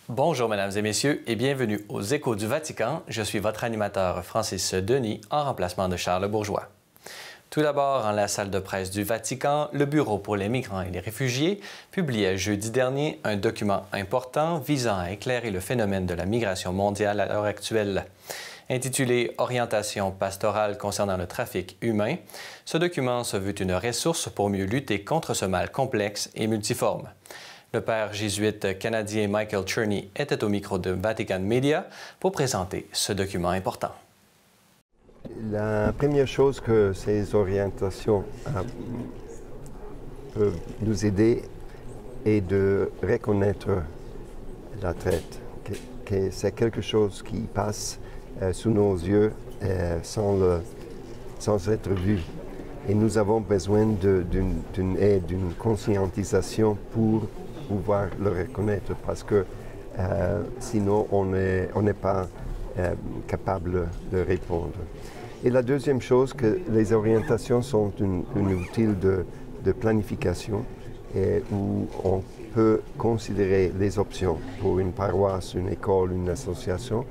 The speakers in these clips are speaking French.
Bonjour, mesdames et messieurs, et bienvenue aux Échos du Vatican. Je suis votre animateur Francis Denis, en remplacement de Charles Bourgeois. Tout d'abord, en la salle de presse du Vatican, le Bureau pour les migrants et les réfugiés publiait jeudi dernier un document important visant à éclairer le phénomène de la migration mondiale à l'heure actuelle. Intitulé « Orientation pastorale concernant le trafic humain », ce document se veut une ressource pour mieux lutter contre ce mal complexe et multiforme. Le père jésuite canadien Michael Cherney était au micro de Vatican Media pour présenter ce document important. La première chose que ces orientations peuvent nous aider est de reconnaître la traite, que c'est quelque chose qui passe sous nos yeux sans être vu. Et nous avons besoin d'une aide, d'une conscientisation pour pouvoir le reconnaître, parce que sinon on n'est pas capable de répondre. Et la deuxième chose, que les orientations sont un outil de planification où on peut considérer les options pour une paroisse, une école, une association.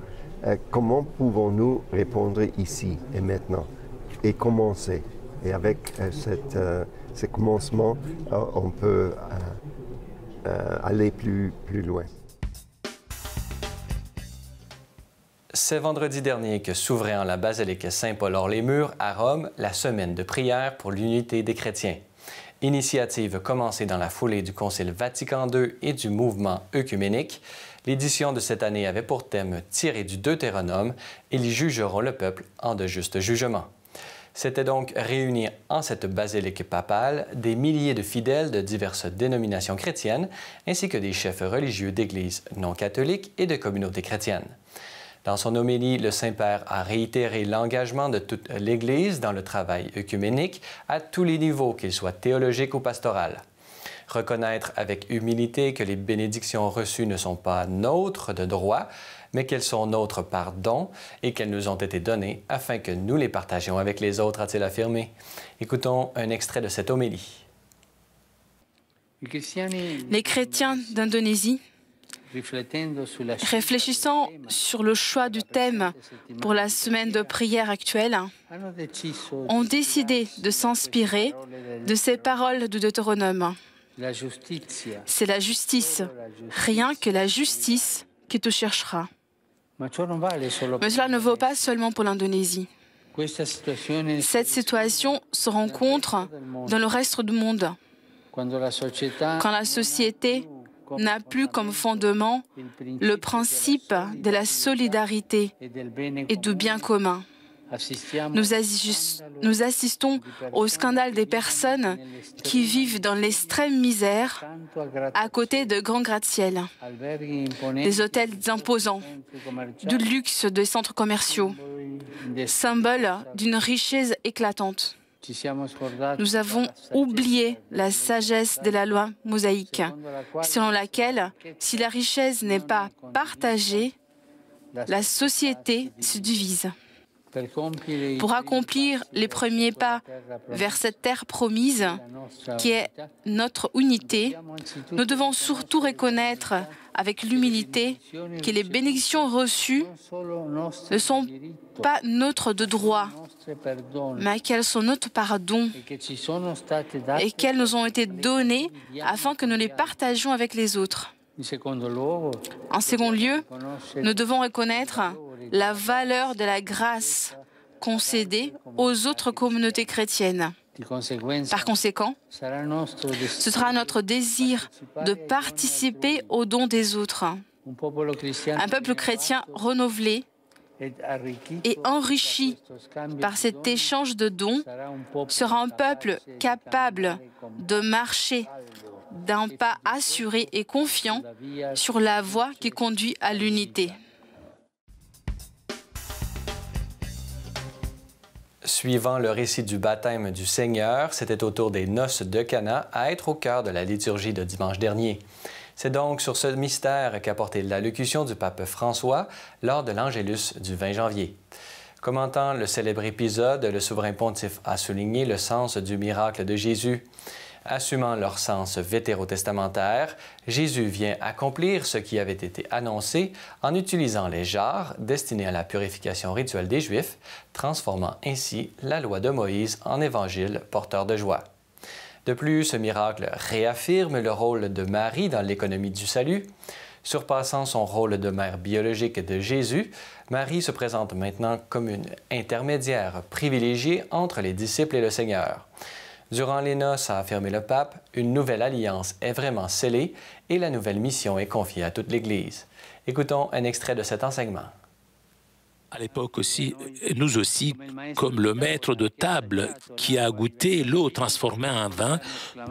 Comment pouvons-nous répondre ici et maintenant et commencer? Et avec ce commencement, on peut aller plus loin. C'est vendredi dernier que s'ouvrait en la basilique Saint-Paul-Hors-les-Murs à Rome la semaine de prière pour l'unité des chrétiens. Initiative commencée dans la foulée du Concile Vatican II et du mouvement œcuménique, l'édition de cette année avait pour thème tiré du Deutéronome « Ils jugeront le peuple en de justes jugements ». C'était donc réunis en cette basilique papale des milliers de fidèles de diverses dénominations chrétiennes, ainsi que des chefs religieux d'églises non catholiques et de communautés chrétiennes. Dans son homélie, le Saint-Père a réitéré l'engagement de toute l'Église dans le travail œcuménique à tous les niveaux, qu'ils soient théologiques ou pastoraux. Reconnaître avec humilité que les bénédictions reçues ne sont pas nôtres de droit, mais qu'elles sont nôtres par don et qu'elles nous ont été données afin que nous les partagions avec les autres, a-t-il affirmé. Écoutons un extrait de cette homélie. Les chrétiens d'Indonésie, réfléchissant sur le choix du thème pour la semaine de prière actuelle, ont décidé de s'inspirer de ces paroles du Deutéronome. C'est la justice, rien que la justice qui te cherchera. Mais cela ne vaut pas seulement pour l'Indonésie. Cette situation se rencontre dans le reste du monde. Quand la société n'a plus comme fondement le principe de la solidarité et du bien commun. Nous assistons au scandale des personnes qui vivent dans l'extrême misère à côté de grands gratte-ciel, des hôtels imposants, du luxe des centres commerciaux, symbole d'une richesse éclatante. Nous avons oublié la sagesse de la loi mosaïque, selon laquelle, si la richesse n'est pas partagée, la société se divise. Pour accomplir les premiers pas vers cette terre promise, qui est notre unité, nous devons surtout reconnaître avec l'humilité que les bénédictions reçues ne sont pas notre de droit, mais qu'elles sont notre pardon et qu'elles nous ont été données afin que nous les partagions avec les autres. En second lieu, nous devons reconnaître la valeur de la grâce concédée aux autres communautés chrétiennes. Par conséquent, ce sera notre désir de participer aux dons des autres. Un peuple chrétien renouvelé et enrichi par cet échange de dons sera un peuple capable de marcher d'un pas assuré et confiant sur la voie qui conduit à l'unité. Suivant le récit du baptême du Seigneur, c'était au tour des noces de Cana à être au cœur de la liturgie de dimanche dernier. C'est donc sur ce mystère qu'a porté l'allocution du pape François lors de l'Angélus du 20 janvier. Commentant le célèbre épisode, le souverain pontife a souligné le sens du miracle de Jésus. Assumant leur sens vétérotestamentaire, Jésus vient accomplir ce qui avait été annoncé en utilisant les jarres destinés à la purification rituelle des Juifs, transformant ainsi la loi de Moïse en évangile porteur de joie. De plus, ce miracle réaffirme le rôle de Marie dans l'économie du salut. Surpassant son rôle de mère biologique de Jésus, Marie se présente maintenant comme une intermédiaire privilégiée entre les disciples et le Seigneur. Durant les noces, a affirmé le pape, une nouvelle alliance est vraiment scellée et la nouvelle mission est confiée à toute l'Église. Écoutons un extrait de cet enseignement. À l'époque aussi, nous aussi, comme le maître de table qui a goûté l'eau transformée en vin,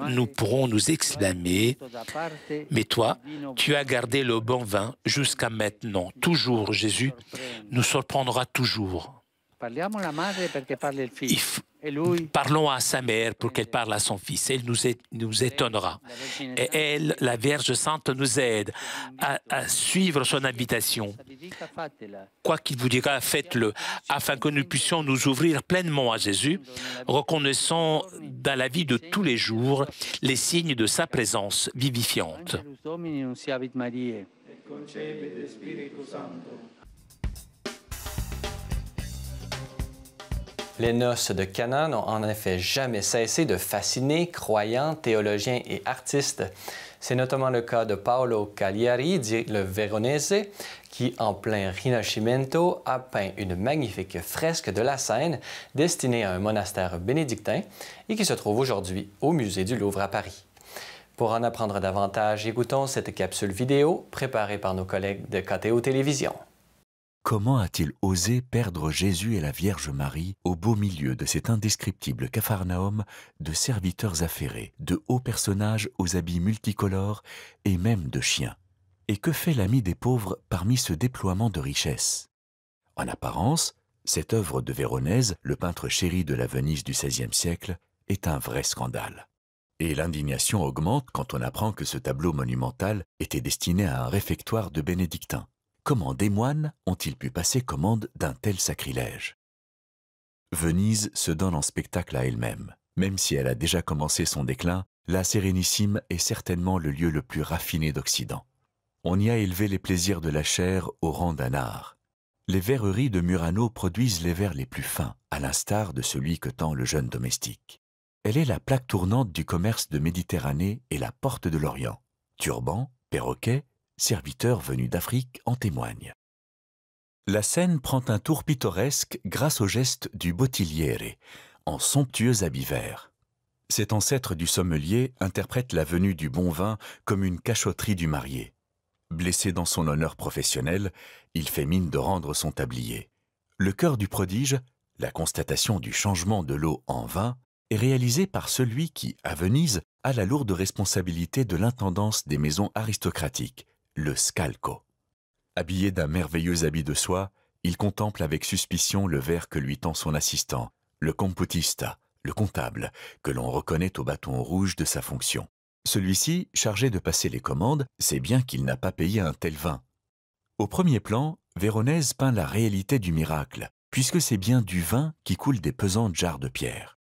nous pourrons nous exclamer « Mais toi, tu as gardé le bon vin jusqu'à maintenant. Toujours, Jésus nous surprendra toujours. » Parlons à sa mère pour qu'elle parle à son fils. Elle nous étonnera. Et elle, la Vierge Sainte, nous aide à suivre son invitation. Quoi qu'il vous dira, faites-le, afin que nous puissions nous ouvrir pleinement à Jésus, reconnaissant dans la vie de tous les jours les signes de sa présence vivifiante. Les noces de Cana n'ont en effet jamais cessé de fasciner croyants, théologiens et artistes. C'est notamment le cas de Paolo Cagliari, dit le Véronèse, qui, en plein Rinascimento, a peint une magnifique fresque de la Seine destinée à un monastère bénédictin et qui se trouve aujourd'hui au musée du Louvre à Paris. Pour en apprendre davantage, écoutons cette capsule vidéo préparée par nos collègues de KTO Télévision. Comment a-t-il osé perdre Jésus et la Vierge Marie au beau milieu de cet indescriptible Capharnaüm de serviteurs affairés, de hauts personnages aux habits multicolores et même de chiens? Et que fait l'ami des pauvres parmi ce déploiement de richesses? En apparence, cette œuvre de Véronèse, le peintre chéri de la Venise du XVIe siècle, est un vrai scandale. Et l'indignation augmente quand on apprend que ce tableau monumental était destiné à un réfectoire de bénédictins. Comment des moines ont-ils pu passer commande d'un tel sacrilège? Venise se donne en spectacle à elle-même. Même si elle a déjà commencé son déclin, la Sérénissime est certainement le lieu le plus raffiné d'Occident. On y a élevé les plaisirs de la chair au rang d'un art. Les verreries de Murano produisent les verres les plus fins, à l'instar de celui que tend le jeune domestique. Elle est la plaque tournante du commerce de Méditerranée et la porte de l'Orient. Turbans, perroquets, serviteurs venus d'Afrique en témoignent. La scène prend un tour pittoresque grâce au geste du bottigliere, en somptueux habit vert. Cet ancêtre du sommelier interprète la venue du bon vin comme une cachotterie du marié. Blessé dans son honneur professionnel, il fait mine de rendre son tablier. Le cœur du prodige, la constatation du changement de l'eau en vin, est réalisé par celui qui, à Venise, a la lourde responsabilité de l'intendance des maisons aristocratiques, le scalco. Habillé d'un merveilleux habit de soie, il contemple avec suspicion le verre que lui tend son assistant, le computista, le comptable, que l'on reconnaît au bâton rouge de sa fonction. Celui-ci, chargé de passer les commandes, sait bien qu'il n'a pas payé un tel vin. Au premier plan, Véronèse peint la réalité du miracle, puisque c'est bien du vin qui coule des pesantes jarres de pierre.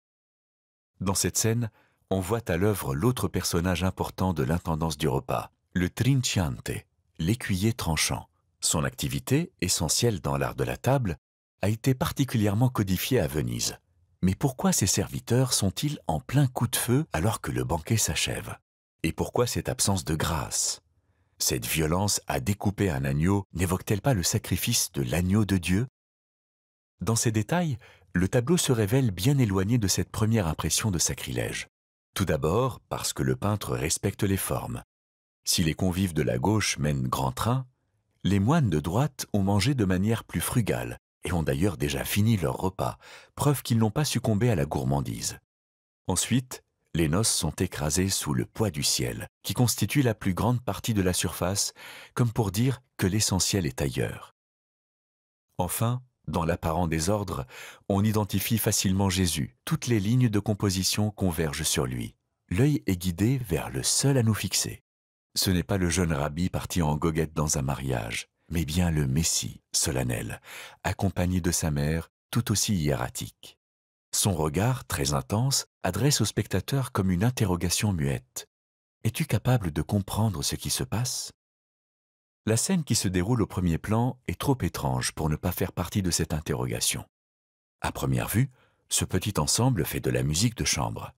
Dans cette scène, on voit à l'œuvre l'autre personnage important de l'intendance du repas, le trinciante, l'écuyer tranchant. Son activité, essentielle dans l'art de la table, a été particulièrement codifiée à Venise. Mais pourquoi ces serviteurs sont-ils en plein coup de feu alors que le banquet s'achève? Et pourquoi cette absence de grâce? Cette violence à découper un agneau n'évoque-t-elle pas le sacrifice de l'agneau de Dieu? Dans ces détails, le tableau se révèle bien éloigné de cette première impression de sacrilège. Tout d'abord parce que le peintre respecte les formes. Si les convives de la gauche mènent grand train, les moines de droite ont mangé de manière plus frugale et ont d'ailleurs déjà fini leur repas, preuve qu'ils n'ont pas succombé à la gourmandise. Ensuite, les noces sont écrasées sous le poids du ciel, qui constitue la plus grande partie de la surface, comme pour dire que l'essentiel est ailleurs. Enfin, dans l'apparent désordre, on identifie facilement Jésus. Toutes les lignes de composition convergent sur lui. L'œil est guidé vers le seul à nous fixer. Ce n'est pas le jeune rabbi parti en goguette dans un mariage, mais bien le Messie, solennel, accompagné de sa mère, tout aussi hiératique. Son Son regard, très intense, adresse au spectateur comme une interrogation muette. Es-tu capable de comprendre ce qui se passe? La scène qui se déroule au premier plan est trop étrange pour ne pas faire partie de cette interrogation. À première vue, ce petit ensemble fait de la musique de chambre.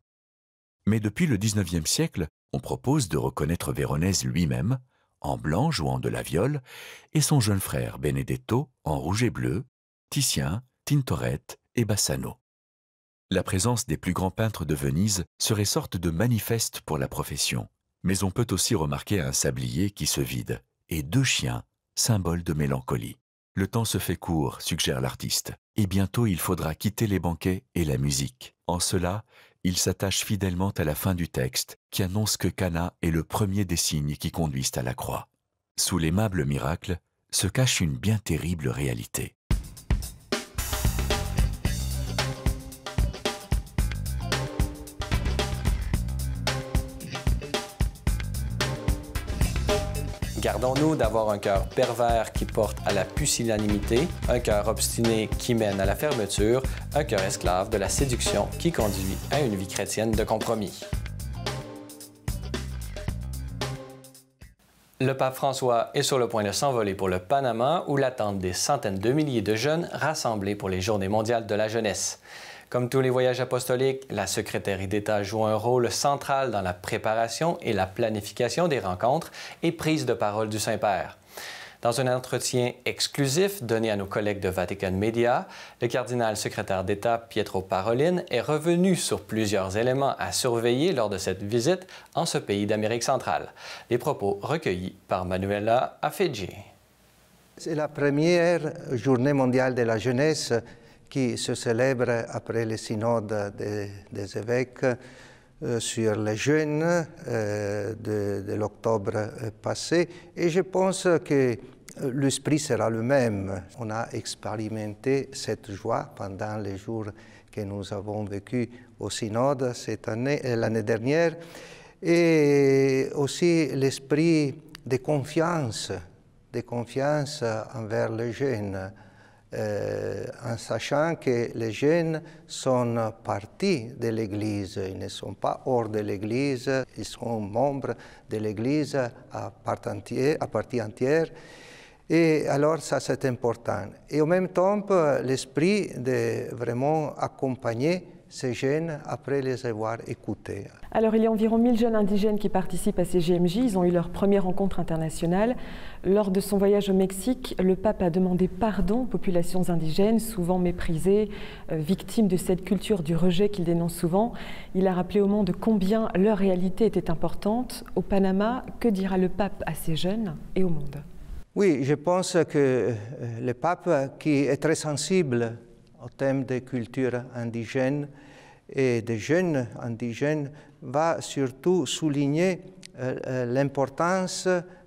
Mais depuis le XIXe siècle, on propose de reconnaître Véronèse lui-même, en blanc jouant de la viole, et son jeune frère Benedetto en rouge et bleu, Titien, Tintoret et Bassano. La présence des plus grands peintres de Venise serait sorte de manifeste pour la profession, mais on peut aussi remarquer un sablier qui se vide, et 2 chiens, symbole de mélancolie. Le temps se fait court, suggère l'artiste, et bientôt il faudra quitter les banquets et la musique. En cela, il s'attache fidèlement à la fin du texte, qui annonce que Cana est le premier des signes qui conduisent à la croix. Sous l'aimable miracle se cache une bien terrible réalité. Gardons-nous d'avoir un cœur pervers qui porte à la pusillanimité, un cœur obstiné qui mène à la fermeture, un cœur esclave de la séduction qui conduit à une vie chrétienne de compromis. Le pape François est sur le point de s'envoler pour le Panama où l'attendent des centaines de milliers de jeunes rassemblés pour les Journées mondiales de la jeunesse. Comme tous les voyages apostoliques, la secrétaire d'État joue un rôle central dans la préparation et la planification des rencontres et prises de parole du Saint-Père. Dans un entretien exclusif donné à nos collègues de Vatican Media, le cardinal secrétaire d'État Pietro Parolin est revenu sur plusieurs éléments à surveiller lors de cette visite en ce pays d'Amérique centrale. Les propos recueillis par Manuela Afeggi. C'est la première journée mondiale de la jeunesse qui se célèbre après le synode des évêques sur les jeunes de l'octobre passé. Et je pense que l'esprit sera le même. On a expérimenté cette joie pendant les jours que nous avons vécu au synode l'année dernière. Et aussi l'esprit de confiance envers les jeunes. En sachant que les jeunes sont partis de l'Église, ils ne sont pas hors de l'Église, ils sont membres de l'Église à partie entière. Et alors ça c'est important. Et en même temps, l'esprit de vraiment accompagner ces jeunes après les avoir écoutés. Alors il y a environ 1000 jeunes indigènes qui participent à ces GMJ. Ils ont eu leur première rencontre internationale. Lors de son voyage au Mexique, le pape a demandé pardon aux populations indigènes, souvent méprisées, victimes de cette culture du rejet qu'il dénonce souvent. Il a rappelé au monde combien leur réalité était importante. Au Panama, que dira le pape à ces jeunes et au monde? Oui, je pense que le pape, qui est très sensible au thème des cultures indigènes et des jeunes indigènes, va surtout souligner l'importance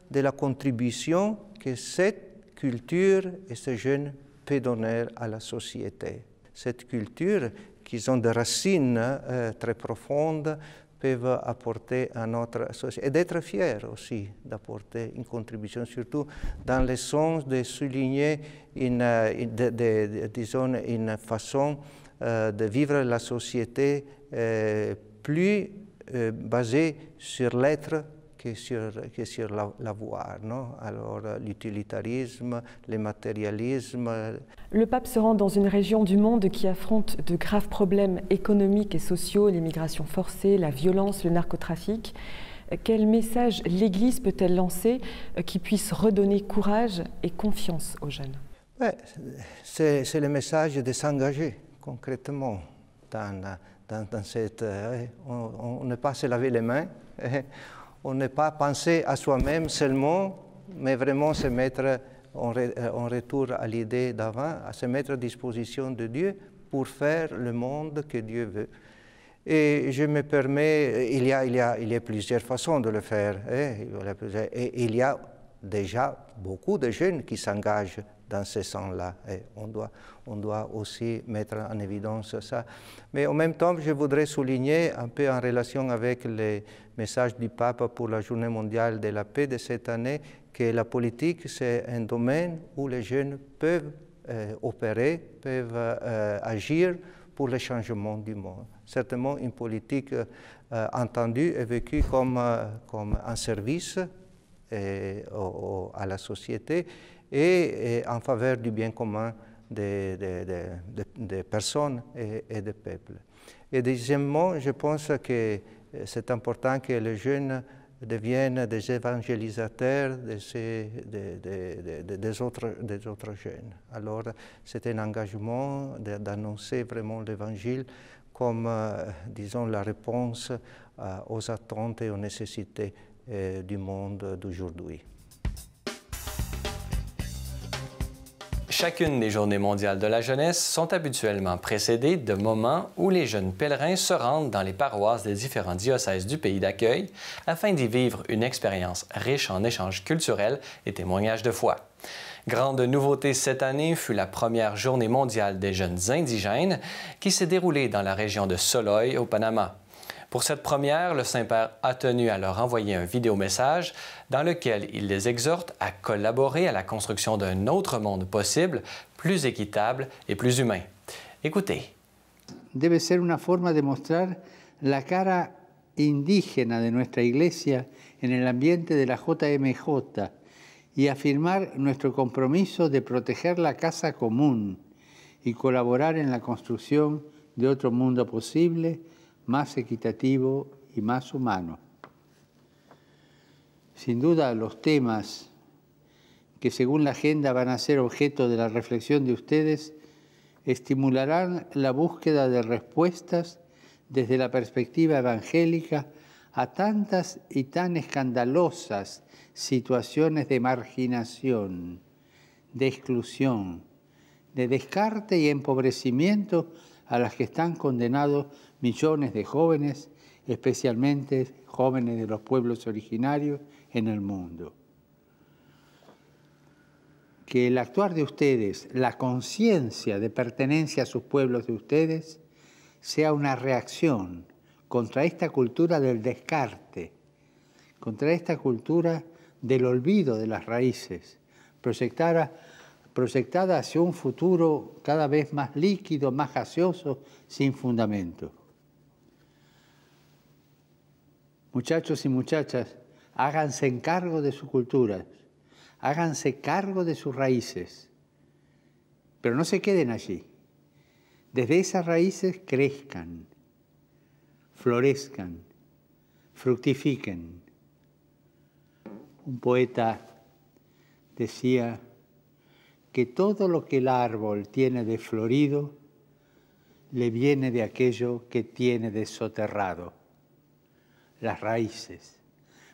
de la contribution que cette culture et ces jeunes peuvent donner à la société. Cette culture, qui ont des racines très profondes, peuvent apporter à notre société. Et d'être fiers aussi d'apporter une contribution, surtout dans le sens de souligner disons, une façon de vivre la société plus basée sur l'être que sur l'avoir, non? Alors l'utilitarisme, le matérialisme. Le pape se rend dans une région du monde qui affronte de graves problèmes économiques et sociaux, l'immigration forcée, la violence, le narcotrafic. Quel message l'Église peut-elle lancer qui puisse redonner courage et confiance aux jeunes? C'est le message de s'engager concrètement dans cette... on ne pas se laver les mains. On ne pas penser à soi-même seulement, mais vraiment se mettre en retour à l'idée d'avant, à se mettre à disposition de Dieu pour faire le monde que Dieu veut. Et je me permets, il y a plusieurs façons de le faire. Et il y a déjà beaucoup de jeunes qui s'engagent dans ce sens-là. On doit aussi mettre en évidence ça. Mais en même temps, je voudrais souligner, un peu en relation avec les messages du pape pour la Journée mondiale de la paix de cette année, que la politique, c'est un domaine où les jeunes peuvent opérer, peuvent agir pour le changement du monde. Certainement une politique entendue et vécue comme un service à la société et en faveur du bien commun des personnes et des peuples. Et deuxièmement, je pense que c'est important que les jeunes deviennent des évangélisateurs des autres jeunes. Alors, c'est un engagement d'annoncer vraiment l'Évangile comme, disons, la réponse aux attentes et aux nécessités du monde d'aujourd'hui. Chacune des Journées mondiales de la jeunesse sont habituellement précédées de moments où les jeunes pèlerins se rendent dans les paroisses des différents diocèses du pays d'accueil afin d'y vivre une expérience riche en échanges culturels et témoignages de foi. Grande nouveauté cette année fut la première Journée mondiale des jeunes indigènes qui s'est déroulée dans la région de Soloy au Panama. Pour cette première, le Saint-Père a tenu à leur envoyer un vidéomessage dans lequel il les exhorte à collaborer à la construction d'un autre monde possible, plus équitable et plus humain. Écoutez. Debe ser una forma de mostrar la cara indígena de nuestra Iglesia en el ambiente de la JMJ y afirmar nuestro compromiso de proteger la casa común y colaborar en la construcción de otro mundo posible, más equitativo y más humano. Sin duda, los temas que según la agenda van a ser objeto de la reflexión de ustedes estimularán la búsqueda de respuestas desde la perspectiva evangélica a tantas y tan escandalosas situaciones de marginación, de exclusión, de descarte y empobrecimiento a las que están condenados millones de jóvenes, especialmente jóvenes de los pueblos originarios en el mundo. Que el actuar de ustedes, la conciencia de pertenencia a sus pueblos de ustedes, sea una reacción contra esta cultura del descarte, contra esta cultura del olvido de las raíces, proyectada hacia un futuro cada vez más líquido, más gaseoso, sin fundamento. Muchachos y muchachas, háganse cargo de sus culturas, háganse cargo de sus raíces, pero no se queden allí. Desde esas raíces crezcan, florezcan, fructifiquen. Un poeta decía que todo lo que el árbol tiene de florido le viene de aquello que tiene de soterrado. Las raíces,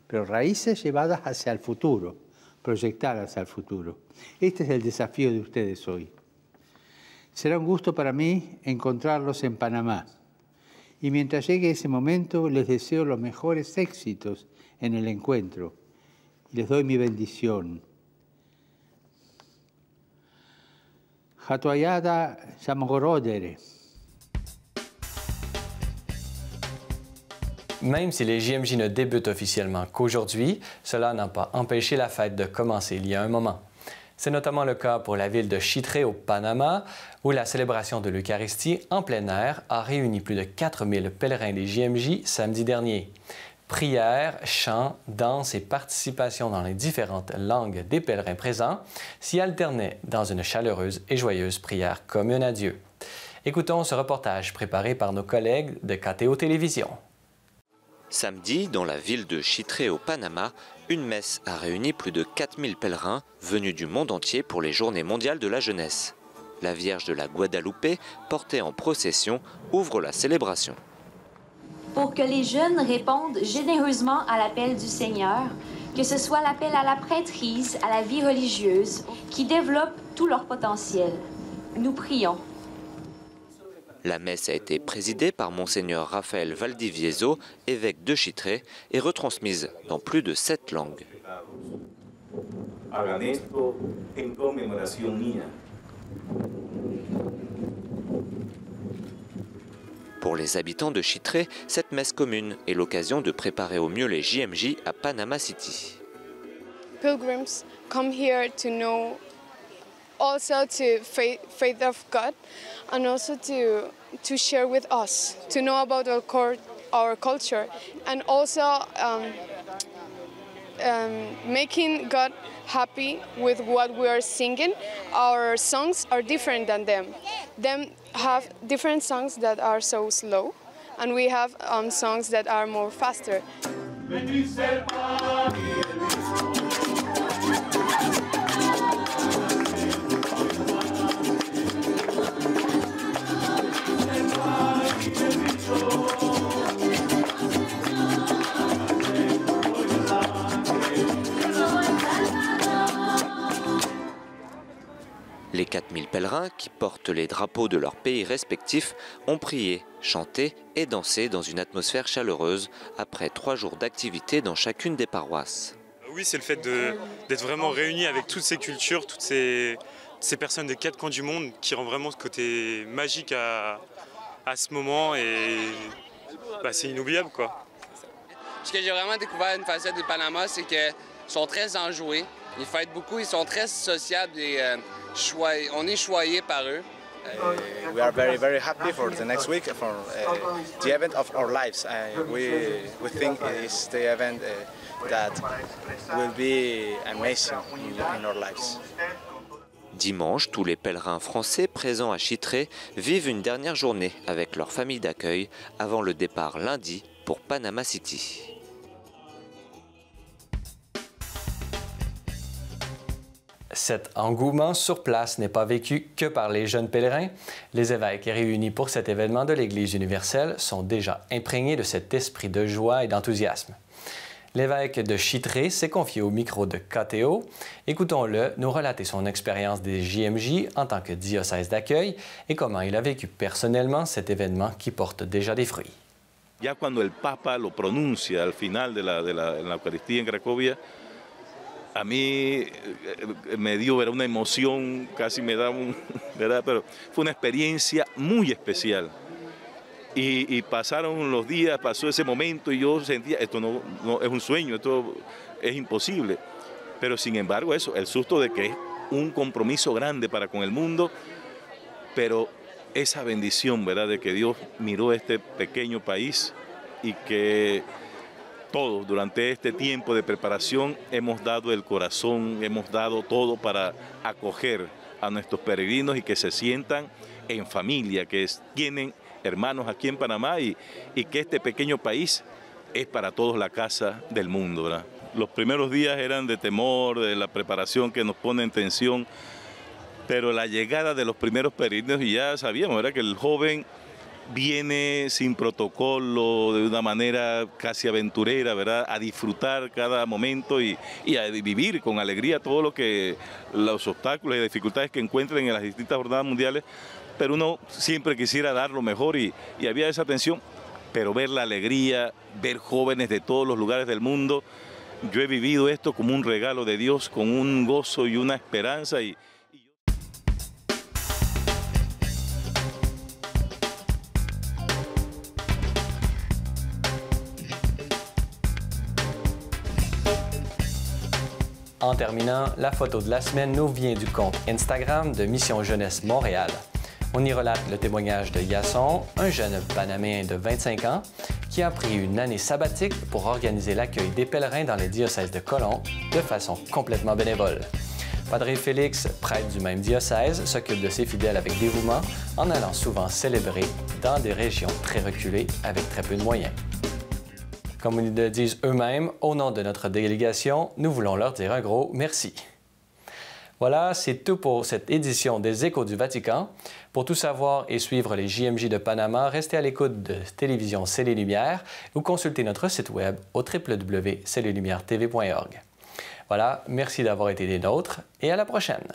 pero raíces llevadas hacia el futuro, proyectadas al futuro. Este es el desafío de ustedes hoy. Será un gusto para mí encontrarlos en Panamá. Y mientras llegue ese momento, les deseo los mejores éxitos en el encuentro. Y les doy mi bendición. Hatoyada Shamogorodere. Même si les JMJ ne débutent officiellement qu'aujourd'hui, cela n'a pas empêché la fête de commencer il y a un moment. C'est notamment le cas pour la ville de Chitré au Panama, où la célébration de l'Eucharistie en plein air a réuni plus de 4000 pèlerins des JMJ samedi dernier. Prières, chants, danses et participation dans les différentes langues des pèlerins présents s'y alternaient dans une chaleureuse et joyeuse prière commune à Dieu. Écoutons ce reportage préparé par nos collègues de KTO Télévision. Samedi, dans la ville de Chitré au Panama, une messe a réuni plus de 4000 pèlerins venus du monde entier pour les Journées mondiales de la jeunesse. La Vierge de la Guadalupe, portée en procession, ouvre la célébration. Pour que les jeunes répondent généreusement à l'appel du Seigneur, que ce soit l'appel à la prêtrise, à la vie religieuse, qui développent tout leur potentiel. Nous prions. La messe a été présidée par Monseigneur Rafael Valdivieso, évêque de Chitré, et retransmise dans plus de 7 langues. Pour les habitants de Chitré, cette messe commune est l'occasion de préparer au mieux les JMJ à Panama City. Pilgrims come here to know also to faith of God and also to to share with us, to know about our culture, and also making God happy with what we are singing. Our songs are different than them. Them have different songs that are so slow, and we have songs that are more faster. Les 4000 pèlerins qui portent les drapeaux de leurs pays respectifs ont prié, chanté et dansé dans une atmosphère chaleureuse après 3 jours d'activité dans chacune des paroisses. Oui, c'est le fait d'être vraiment réunis avec toutes ces cultures, toutes ces personnes des 4 coins du monde qui rend vraiment ce côté magique à ce moment et bah, c'est inoubliable quoi. Ce que j'ai vraiment découvert une facette du Panama, c'est qu'ils sont très enjoués, ils fêtent beaucoup, ils sont très sociables et on est choyés par eux. We are very, very happy for the next week, for the event of our lives. We think it is the event that will be amazing in our lives. Dimanche, tous les pèlerins français présents à Chitré vivent une dernière journée avec leur famille d'accueil avant le départ lundi pour Panama City. Cet engouement sur place n'est pas vécu que par les jeunes pèlerins. Les évêques réunis pour cet événement de l'Église universelle sont déjà imprégnés de cet esprit de joie et d'enthousiasme. L'évêque de Chitré s'est confié au micro de KTO. Écoutons-le nous relater son expérience des JMJ en tant que diocèse d'accueil et comment il a vécu personnellement cet événement qui porte déjà des fruits. Ya cuando el Papa lo pronuncia al final de la Eucaristía en Cracovia, a mí me dio una emoción, casi me da ¿verdad? Pero fue una experiencia muy especial. Y pasaron los días, pasó ese momento y yo sentía, esto no es un sueño, esto es imposible. Pero sin embargo eso, el susto de que es un compromiso grande para con el mundo, pero esa bendición, ¿verdad? De que Dios miró este pequeño país y que todos durante este tiempo de preparación hemos dado el corazón, hemos dado todo para acoger a nuestros peregrinos y que se sientan en familia, que tienen hermanos aquí en Panamá y que este pequeño país es para todos la casa del mundo, ¿verdad? Los primeros días eran de temor, de la preparación que nos pone en tensión, pero la llegada de los primeros peregrinos y ya sabíamos, ¿verdad? Que el joven viene sin protocolo, de una manera casi aventurera, ¿verdad? A disfrutar cada momento y a vivir con alegría todo lo que los obstáculos y dificultades que encuentren en las distintas jornadas mundiales, pero uno siempre quisiera dar lo mejor y había esa tensión, pero ver la alegría, ver jóvenes de todos los lugares del mundo, yo he vivido esto como un regalo de Dios, con un gozo y una esperanza En terminant, la photo de la semaine nous vient du compte Instagram de Mission Jeunesse Montréal. On y relate le témoignage de Yasson, un jeune Panaméen de 25 ans qui a pris une année sabbatique pour organiser l'accueil des pèlerins dans les diocèses de Colomb de façon complètement bénévole. Padre Félix, prêtre du même diocèse, s'occupe de ses fidèles avec dévouement en allant souvent célébrer dans des régions très reculées avec très peu de moyens. Comme ils le disent eux-mêmes, au nom de notre délégation, nous voulons leur dire un gros merci. Voilà, c'est tout pour cette édition des Échos du Vatican. Pour tout savoir et suivre les JMJ de Panama, restez à l'écoute de Télévision C'est les Lumières ou consultez notre site web au www.cetleslumieres.tv.org. Voilà, merci d'avoir été des nôtres et à la prochaine.